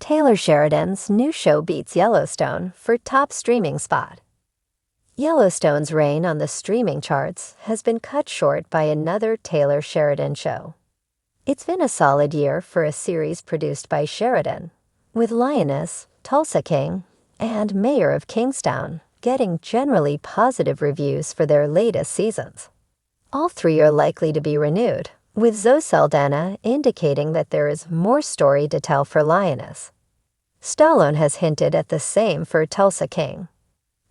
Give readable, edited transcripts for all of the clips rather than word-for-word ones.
Taylor Sheridan's new show beats Yellowstone for top streaming spot. Yellowstone's reign on the streaming charts has been cut short by another Taylor Sheridan show. It's been a solid year for a series produced by Sheridan, with Lioness, Tulsa King, and Mayor of Kingstown getting generally positive reviews for their latest seasons. All three are likely to be renewed, with Zoe Saldana indicating that there is more story to tell for Lioness. Stallone has hinted at the same for Tulsa King.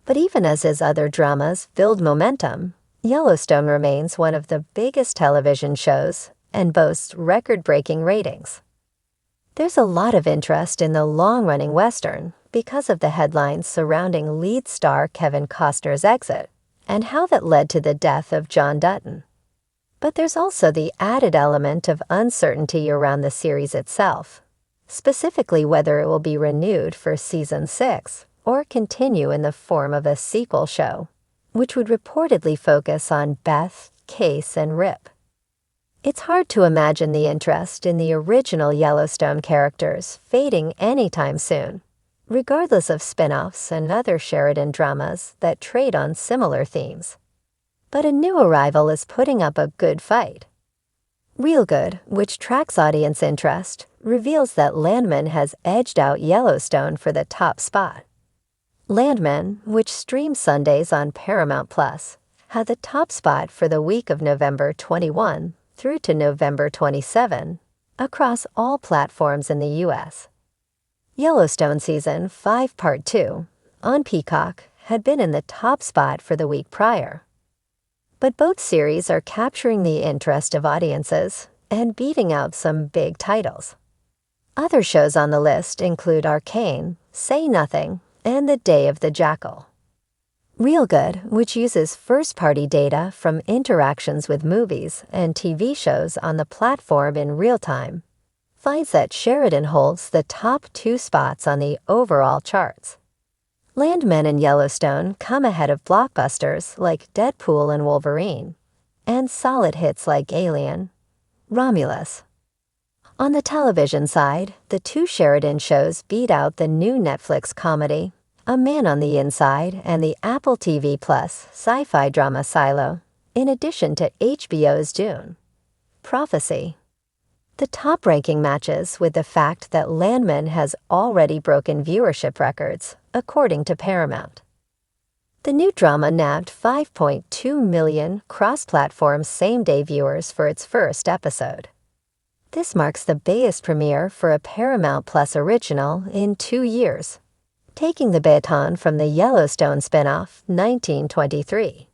But even as his other dramas build momentum, Yellowstone remains one of the biggest television shows and boasts record-breaking ratings. There's a lot of interest in the long-running Western because of the headlines surrounding lead star Kevin Costner's exit and how that led to the death of John Dutton. But there's also the added element of uncertainty around the series itself, specifically whether it will be renewed for Season 6 or continue in the form of a sequel show, which would reportedly focus on Beth, Case, and Rip. It's hard to imagine the interest in the original Yellowstone characters fading anytime soon, regardless of spin-offs and other Sheridan dramas that trade on similar themes. But a new arrival is putting up a good fight. Real Good, which tracks audience interest, reveals that Landman has edged out Yellowstone for the top spot. Landman, which streams Sundays on Paramount+, had the top spot for the week of November 21 through to November 27 across all platforms in the U.S. Yellowstone Season 5 Part 2 on Peacock had been in the top spot for the week prior. But both series are capturing the interest of audiences and beating out some big titles. Other shows on the list include Arcane, Say Nothing, and The Day of the Jackal. Real Good, which uses first-party data from interactions with movies and TV shows on the platform in real time, finds that Sheridan holds the top 2 spots on the overall charts. Landman and Yellowstone come ahead of blockbusters like Deadpool and Wolverine, and solid hits like Alien, Romulus. On the television side, the 2 Sheridan shows beat out the new Netflix comedy A Man on the Inside and the Apple TV Plus sci-fi drama Silo, in addition to HBO's Dune. Prophecy. The top ranking matches with the fact that Landman has already broken viewership records, according to Paramount. The new drama nabbed 5.2 million cross-platform same-day viewers for its first episode. This marks the biggest premiere for a Paramount Plus original in 2 years, taking the baton from the Yellowstone spin-off 1923.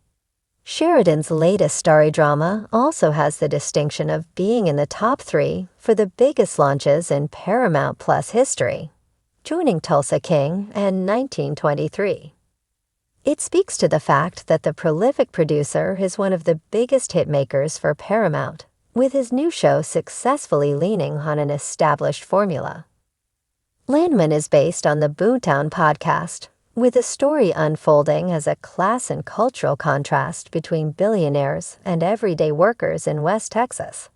Sheridan's latest starry drama also has the distinction of being in the top 3 for the biggest launches in Paramount Plus history, joining Tulsa King and 1923. It speaks to the fact that the prolific producer is one of the biggest hitmakers for Paramount, with his new show successfully leaning on an established formula. Landman is based on the Boomtown podcast, with the story unfolding as a class and cultural contrast between billionaires and everyday workers in West Texas.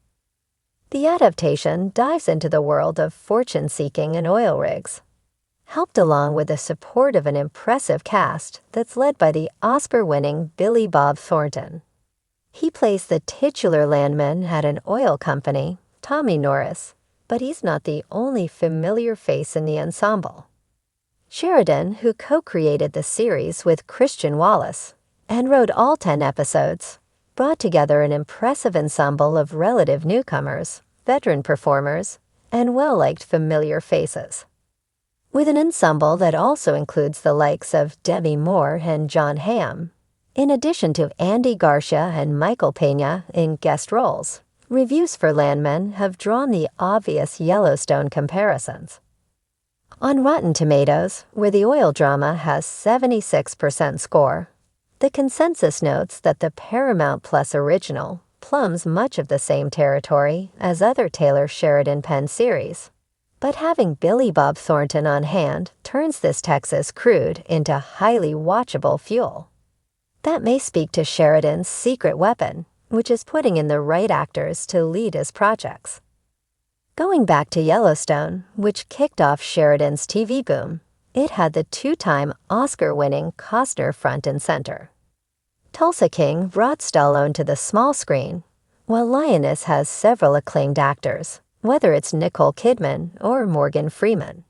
The adaptation dives into the world of fortune-seeking and oil rigs, helped along with the support of an impressive cast that's led by the Oscar-winning Billy Bob Thornton. He plays the titular landman at an oil company, Tommy Norris, but he's not the only familiar face in the ensemble. Sheridan, who co-created the series with Christian Wallace and wrote all 10 episodes, brought together an impressive ensemble of relative newcomers, veteran performers, and well-liked familiar faces. With an ensemble that also includes the likes of Demi Moore and John Hamm, in addition to Andy Garcia and Michael Pena in guest roles, reviews for Landman have drawn the obvious Yellowstone comparisons. On Rotten Tomatoes, where the oil drama has 76% score, the consensus notes that the Paramount Plus original plumbs much of the same territory as other Taylor Sheridan Penn series, but having Billy Bob Thornton on hand turns this Texas crude into highly watchable fuel. That may speak to Sheridan's secret weapon, which is putting in the right actors to lead his projects. Going back to Yellowstone, which kicked off Sheridan's TV boom, it had the two-time Oscar-winning Costner front and center. Tulsa King brought Stallone to the small screen, while Lioness has several acclaimed actors, whether it's Nicole Kidman or Morgan Freeman.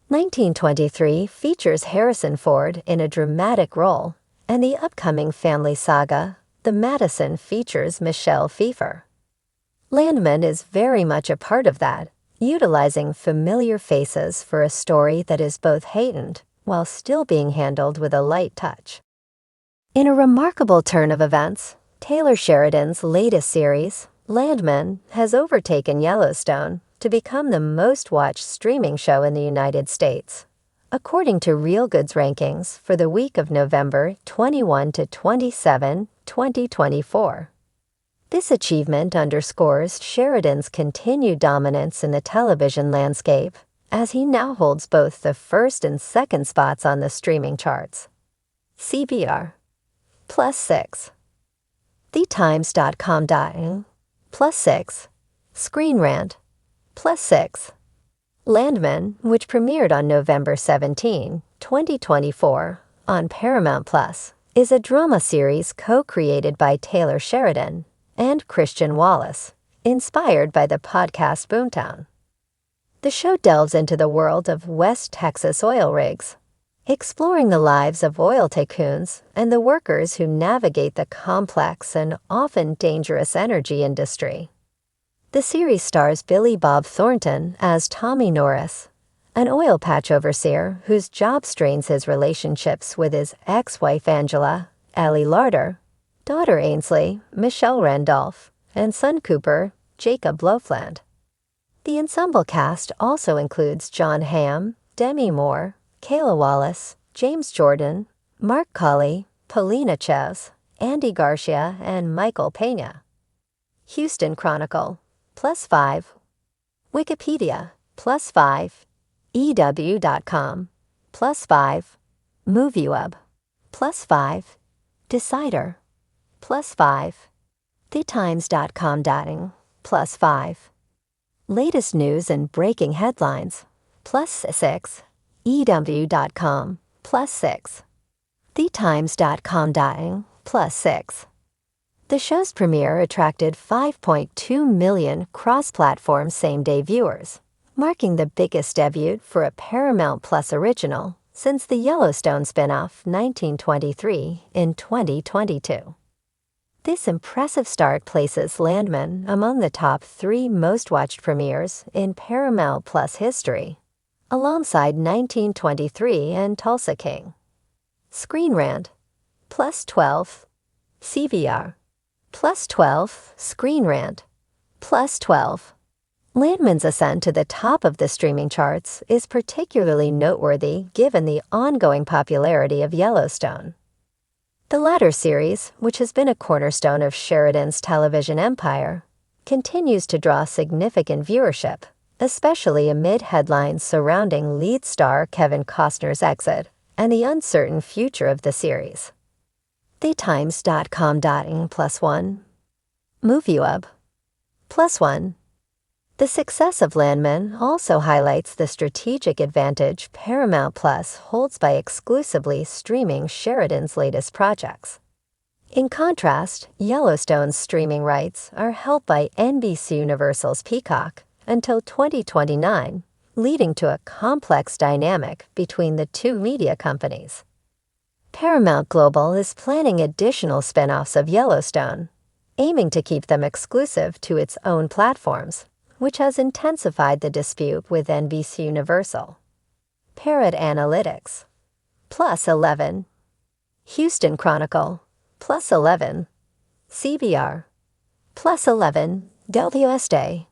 1923 features Harrison Ford in a dramatic role, and the upcoming family saga, The Madison, features Michelle Pfeiffer. Landman is very much a part of that, utilizing familiar faces for a story that is both heightened while still being handled with a light touch. In a remarkable turn of events, Taylor Sheridan's latest series, Landman, has overtaken Yellowstone to become the most-watched streaming show in the United States, according to Real Goods rankings for the week of November 21 to 27, 2024. This achievement underscores Sheridan's continued dominance in the television landscape, as he now holds both the first and second spots on the streaming charts. CBR +6. TheTimes.com +6. Screen Rant +6. Landman, which premiered on November 17, 2024, on Paramount+, is a drama series co-created by Taylor Sheridan and Christian Wallace, inspired by the podcast Boomtown. The show delves into the world of West Texas oil rigs, exploring the lives of oil tycoons and the workers who navigate the complex and often dangerous energy industry. The series stars Billy Bob Thornton as Tommy Norris, an oil patch overseer whose job strains his relationships with his ex-wife Angela, Ellie Larder, daughter Ainsley, Michelle Randolph, and son Cooper, Jacob Lofland. The ensemble cast also includes John Hamm, Demi Moore, Kayla Wallace, James Jordan, Mark Colley, Paulina Ches, Andy Garcia, and Michael Pena. Houston Chronicle +5. Wikipedia +5. EW.com +5. MovieWeb +5. Decider +5. TheTimes.com +5. Latest news and breaking headlines +6. EW.com +6. TheTimes.com +6. The show's premiere attracted 5.2 million cross-platform same-day viewers, marking the biggest debut for a Paramount Plus original since the Yellowstone spin-off 1923 in 2022. This impressive start places Landman among the top 3 most-watched premieres in Paramount Plus history, alongside 1923 and Tulsa King. Screen Rant +12. CBR +12. Screen Rant +12. Landman's ascent to the top of the streaming charts is particularly noteworthy given the ongoing popularity of Yellowstone. The latter series, which has been a cornerstone of Sheridan's television empire, continues to draw significant viewership, especially amid headlines surrounding lead star Kevin Costner's exit and the uncertain future of the series. TheTimes.com +1. MovieWeb +1. The success of Landman also highlights the strategic advantage Paramount Plus holds by exclusively streaming Sheridan's latest projects. In contrast, Yellowstone's streaming rights are held by NBC Universal's Peacock until 2029, leading to a complex dynamic between the two media companies. Paramount Global is planning additional spin-offs of Yellowstone, aiming to keep them exclusive to its own platforms, which has intensified the dispute with NBC Universal. Parrot Analytics +11. Houston Chronicle +11. CBR +11. WSJ.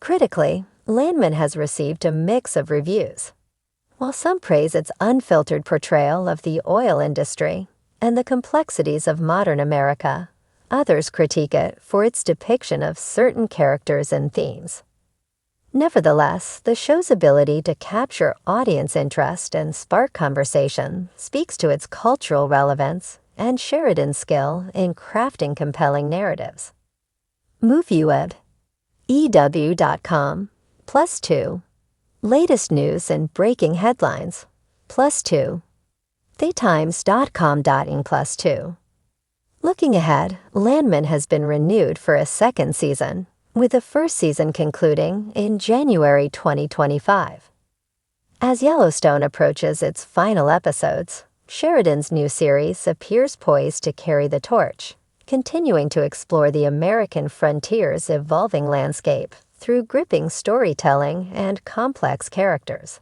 Critically, Landman has received a mix of reviews. While some praise its unfiltered portrayal of the oil industry and the complexities of modern America, others critique it for its depiction of certain characters and themes. Nevertheless, the show's ability to capture audience interest and spark conversation speaks to its cultural relevance and Sheridan's skill in crafting compelling narratives. MovieWeb EW.com, +2. Latest news and breaking headlines, +2. TheTimes.com. +2. Looking ahead, Landman has been renewed for a second season, with the first season concluding in January 2025. As Yellowstone approaches its final episodes, Sheridan's new series appears poised to carry the torch, continuing to explore the American frontier's evolving landscape through gripping storytelling and complex characters.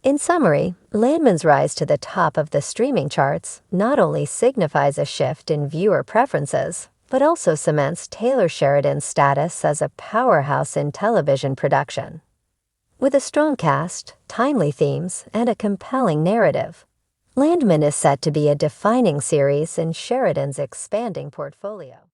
In summary, Landman's rise to the top of the streaming charts not only signifies a shift in viewer preferences, but also cements Taylor Sheridan's status as a powerhouse in television production. With a strong cast, timely themes, and a compelling narrative, Landman is set to be a defining series in Sheridan's expanding portfolio.